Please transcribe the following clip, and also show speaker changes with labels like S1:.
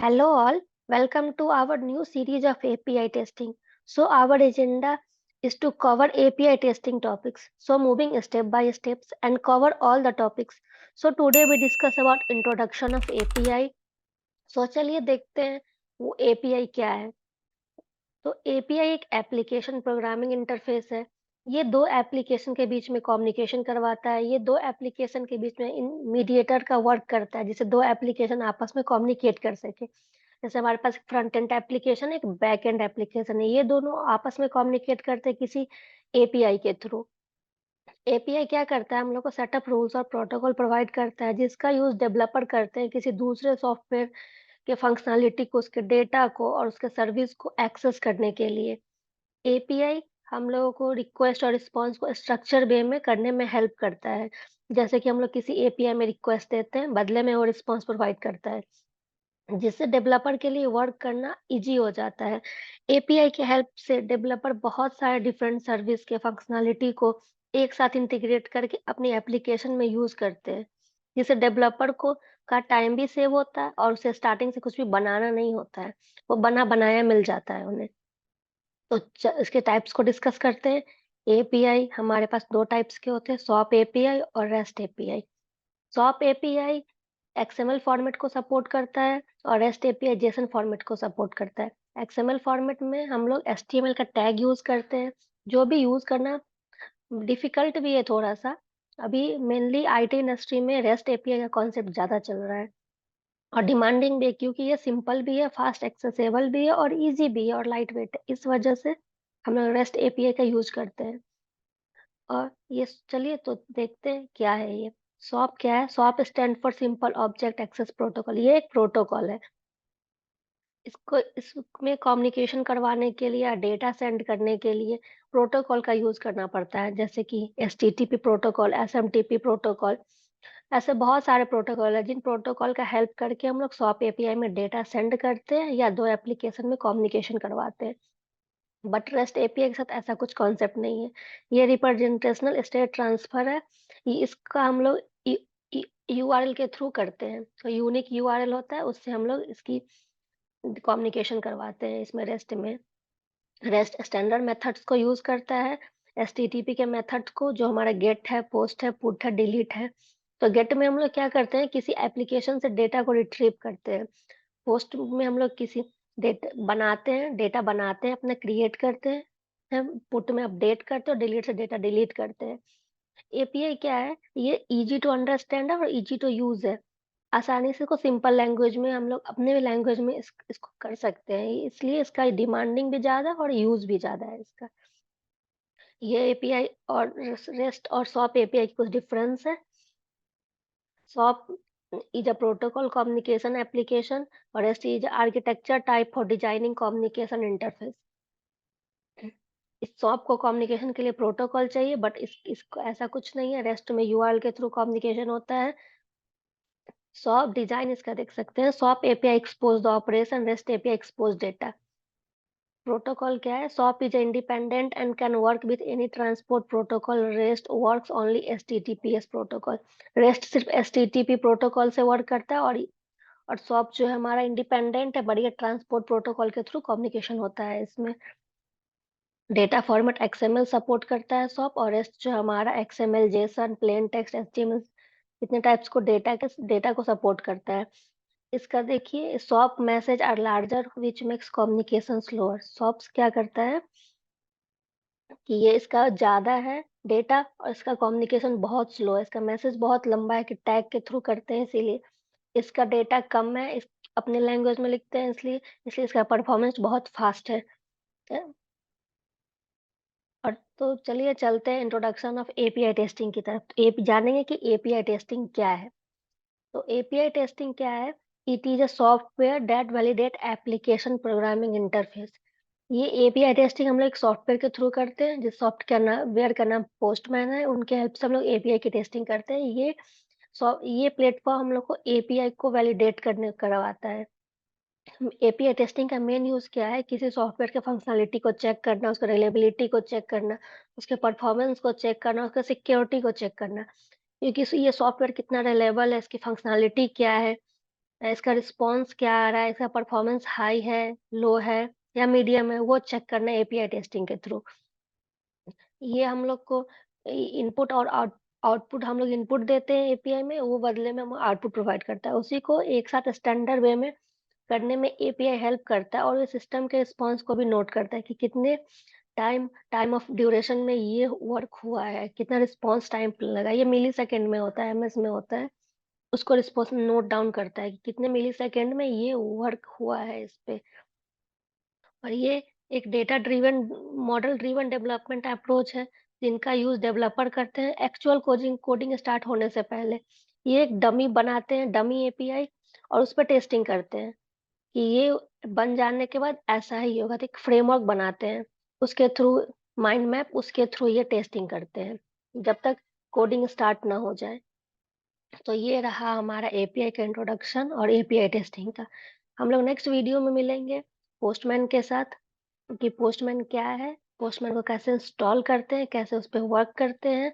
S1: Hello all, welcome to our new series of API testing. So our agenda is to cover API testing topics. So moving step by steps and cover all the topics. So today we discuss about introduction of API. So चलिए देखते हैं वो API क्या है। तो API एक application programming interface है। ये दो एप्लीकेशन के बीच में कम्युनिकेशन करवाता है। ये दो एप्लीकेशन के बीच में इन मीडिएटर का वर्क करता है जिससे दो एप्लीकेशन आपस में कम्युनिकेट कर सके। जैसे हमारे पास फ्रंट एंड एप्लीकेशन एक बैक एंड एप्लीकेशन है, ये दोनों आपस में कम्युनिकेट करते हैं किसी एपीआई के थ्रू। एपीआई क्या करता है, हम लोग को सेटअप रूल्स और प्रोटोकॉल प्रोवाइड करता है जिसका यूज डेवलपर करते हैं किसी दूसरे सॉफ्टवेयर के फंक्शनैलिटी को, उसके डेटा को और उसके सर्विस को एक्सेस करने के लिए। एपीआई हम लोगों को रिक्वेस्ट और रिस्पांस को स्ट्रक्चर वे में करने में हेल्प करता है। जैसे कि हम लोग किसी एपीआई में रिक्वेस्ट देते हैं, बदले में वो रिस्पांस प्रोवाइड करता है जिससे डेवलपर के लिए वर्क करना इजी हो जाता है। एपीआई की हेल्प से डेवलपर बहुत सारे डिफरेंट सर्विस के फंक्शनैलिटी को एक साथ इंटीग्रेट करके अपनी एप्लीकेशन में यूज करते हैं, जिससे डेवलपर को का टाइम भी सेव होता है और उसे स्टार्टिंग से कुछ भी बनाना नहीं होता है, वो बना बनाया मिल जाता है उन्हें। तो इसके टाइप्स को डिस्कस करते हैं। एपीआई हमारे पास दो टाइप्स के होते हैं, सॉप एपीआई और rest API. Shop API XML format को सपोर्ट करता है और रेस्ट एपीआई जेसन फॉर्मेट को सपोर्ट करता है। एक्सएमएल फॉर्मेट में हम लोग एचटीएमएल का टैग यूज करते हैं, जो भी यूज करना डिफिकल्ट भी है थोड़ा सा। अभी मेनली आईटी इंडस्ट्री में रेस्ट एपीआई का कॉन्सेप्ट ज्यादा चल रहा है और डिमांडिंग भी है, क्योंकि ये सिंपल भी है, फास्ट एक्सेसिबल भी है और इजी भी है और लाइट वेट है। इस वजह से हम लोग रेस्ट एपीआई का यूज करते हैं। और ये चलिए तो देखते हैं क्या है ये। सॉप क्या है? SOAP stand for simple object access protocol. ये एक प्रोटोकॉल है। इसको इसमें कम्युनिकेशन करवाने के लिए या डेटा सेंड करने के लिए प्रोटोकॉल का यूज करना पड़ता है, जैसे कि एचटीटीपी प्रोटोकॉल, एसएमटीपी प्रोटोकॉल। ऐसे बहुत सारे प्रोटोकॉल है जिन प्रोटोकॉल का हेल्प करके हम लोग सॉप एपीआई में डेटा सेंड करते हैं या दो एप्लीकेशन में कम्युनिकेशन करवाते हैं। बट रेस्ट एपीआई के साथ ऐसा कुछ कॉन्सेप्ट नहीं है। ये रिप्रेजेंटेशनल स्टेट ट्रांसफर है। इसका हम लोग यूआरएल के थ्रू करते हैं। तो यूनिक यूआरएल होता है, उससे हम लोग इसकी कम्युनिकेशन करवाते हैं। इसमें रेस्ट स्टैंडर्ड मेथड्स को यूज करता है, एचटीटीपी के मेथड्स को, जो हमारा गेट है, पोस्ट है, पुट है, डिलीट है। तो गेट में हम लोग क्या करते हैं, किसी एप्लीकेशन से डेटा को रिट्रीव करते हैं। पोस्ट में हम लोग किसी डेटा बनाते हैं, अपने क्रिएट करते हैं। पुट में अपडेट करते हैं और डिलीट से डेटा डिलीट करते हैं। एपीआई क्या है, ये इजी टू अंडरस्टैंड है और इजी टू यूज है। आसानी से इसको सिंपल लैंग्वेज में हम लोग अपने लैंग्वेज में इसको कर सकते हैं, इसलिए इसका डिमांडिंग भी ज्यादा है और यूज भी ज्यादा है इसका। ये एपीआई और रेस्ट और सॉप एपीआई की कुछ डिफरेंस है। Shop is a protocol communication application और REST is a architecture type for designing communication interface। इस सॉप को कम्युनिकेशन के लिए प्रोटोकॉल चाहिए, बट इसको ऐसा कुछ नहीं है। रेस्ट में यूआरएल के थ्रू कम्युनिकेशन होता है। सॉप डिजाइन इसका देख सकते हैं, shop API expose the operation, rest API expose data. Protocol क्या है? Shop is independent and can work with any transport protocol. Rest works only HTTPS protocol. Rest सिर्फ एचटीटीपी प्रोटोकॉल से वर्क करता है और सॉप जो है हमारा इंडिपेंडेंट है, बढ़िया ट्रांसपोर्ट प्रोटोकॉल के थ्रू कम्युनिकेशन होता है इसमें। डेटा फॉर्मेट एक्सएमएल सपोर्ट करता है सॉप, और रेस्ट जो हमारा XML, JSON, plain text, HTML, इतने टाइप्स को डेटा को सपोर्ट करता है। इसका देखिए, SOAP message are larger which makes communication slower. SOAPs क्या करता है कि ये इसका ज्यादा है डेटा और इसका कम्युनिकेशन बहुत स्लो है। इसका मैसेज बहुत लंबा है कि टैग के थ्रू करते हैं, इसीलिए इसका डेटा कम है। इस अपने लैंग्वेज में लिखते हैं, इसलिए इसलिए इसका परफॉर्मेंस बहुत फास्ट है। और तो चलिए चलते हैं इंट्रोडक्शन ऑफ एपीआई टेस्टिंग की तरफ। तो जानेंगे कि एपीआई टेस्टिंग क्या है। तो एपीआई टेस्टिंग क्या है? It is a software that validate application programming interface. ये एपीआई टेस्टिंग हम लोग एक सॉफ्टवेयर के थ्रू करते हैं, जिस सॉफ्टवेयर का नाम पोस्टमैन है। उनके हेल्प से हम लोग एपीआई की टेस्टिंग करते हैं। ये प्लेटफॉर्म हम लोग को एपीआई को वैलिडेट करने करवाता है। एपीआई टेस्टिंग का मेन यूज क्या है? किसी सॉफ्टवेयर के फंक्शनैलिटी को चेक करना, उसका रिलायबिलिटी को चेक करना, उसके परफॉर्मेंस को चेक करना, उसका सिक्योरिटी को चेक करना, क्योंकि ये सॉफ्टवेयर कितना रिलायबल है, इसकी फंक्शनैलिटी क्या है, इसका रिस्पॉन्स क्या आ रहा है, इसका परफॉर्मेंस हाई है, लो है या मीडियम है, वो चेक करना है एपीआई टेस्टिंग के थ्रू। ये हम लोग को इनपुट और आउटपुट हम लोग इनपुट देते हैं एपीआई में, वो बदले में हम आउटपुट प्रोवाइड करता है। उसी को एक साथ स्टैंडर्ड वे में करने में एपीआई हेल्प करता है और ये सिस्टम के रिस्पॉन्स को भी नोट करता है कि कितने टाइम ऑफ ड्यूरेशन में ये वर्क हुआ है, कितना रिस्पॉन्स टाइम लगा। ये मिली सेकेंड में होता है, एमएस में होता है। उसको रिस्पॉन्स नोट डाउन करता है कि कितने मिली सेकेंड में ये वर्क हुआ है इस पे। और ये एक data driven model driven development approach है, जिनका यूज डेवलपर करते हैं एक्चुअल कोडिंग कोडिंग स्टार्ट होने से पहले। ये एक डमी बनाते हैं, डमी एपीआई, और उस पर टेस्टिंग करते हैं कि ये बन जाने के बाद ऐसा ही होगा। तो एक फ्रेमवर्क बनाते हैं, उसके थ्रू माइंड मैप, उसके थ्रू ये टेस्टिंग करते हैं जब तक कोडिंग स्टार्ट ना हो जाए। तो ये रहा हमारा एपीआई का इंट्रोडक्शन और एपीआई टेस्टिंग का। हम लोग नेक्स्ट वीडियो में मिलेंगे पोस्टमैन के साथ कि पोस्टमैन क्या है, पोस्टमैन को कैसे इंस्टॉल करते हैं, कैसे उस पर वर्क करते हैं,